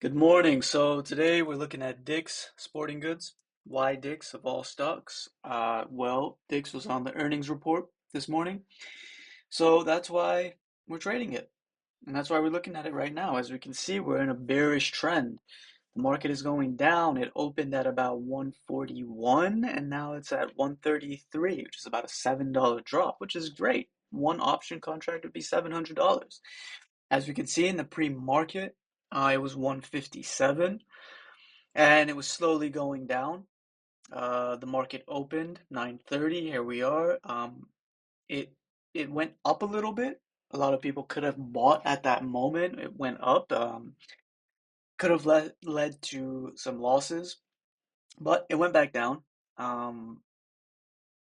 Good morning. So today we're looking at Dick's Sporting Goods. Why Dick's of all stocks? Well, Dick's was on the earnings report this morning, so that's why we're trading it, and that's why we're looking at it right now. As we can see, we're in a bearish trend. The market is going down. It opened at about 141, and now it's at 133, which is about a $7 drop, which is great. One option contract would be $700. As we can see in the pre-market, it was 157 and it was slowly going down. The market opened 9:30. Here we are. It it went up a little bit. A lot of people could have bought at that moment. It went up. Could have led to some losses, but it went back down. Um,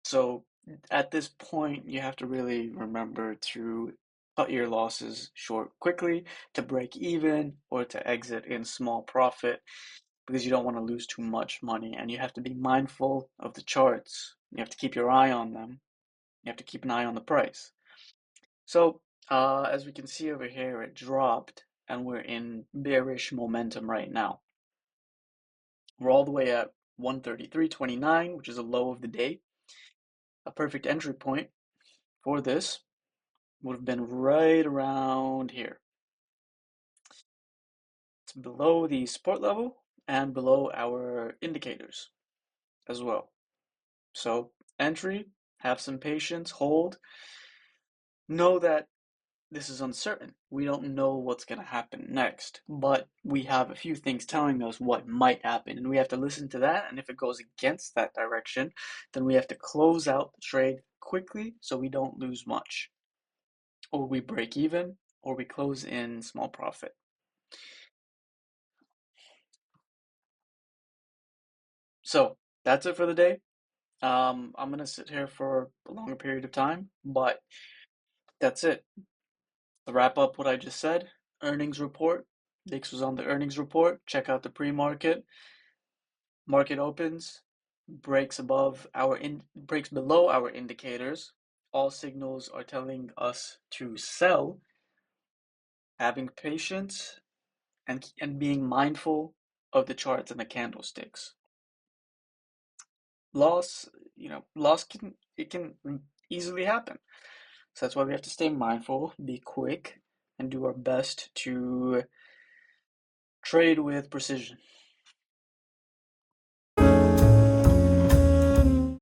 so at this point, you have to really remember to cut your losses short quickly to break even or to exit in small profit because you don't want to lose too much money and you have to be mindful of the charts. You have to keep your eye on them. You have to keep an eye on the price. So, as we can see over here, it dropped and we're in bearish momentum right now. We're all the way at 133.29, which is a low of the day. A perfect entry point for this would have been right around here. It's below the support level and below our indicators as well. So entry, have some patience, hold. Know that this is uncertain. We don't know what's going to happen next, but we have a few things telling us what might happen, and we have to listen to that. And if it goes against that direction, then we have to close out the trade quickly so we don't lose much, or we break even, or we close in small profit. So that's it for the day. I'm gonna sit here for a longer period of time, but that's it. To wrap up what I just said, earnings report. Dix was on the earnings report. Check out the pre-market. Market opens, breaks below our indicators. All signals are telling us to sell. Having patience and being mindful of the charts and the candlesticks. Loss, loss can easily happen. So that's why we have to stay mindful, be quick, and do our best to trade with precision.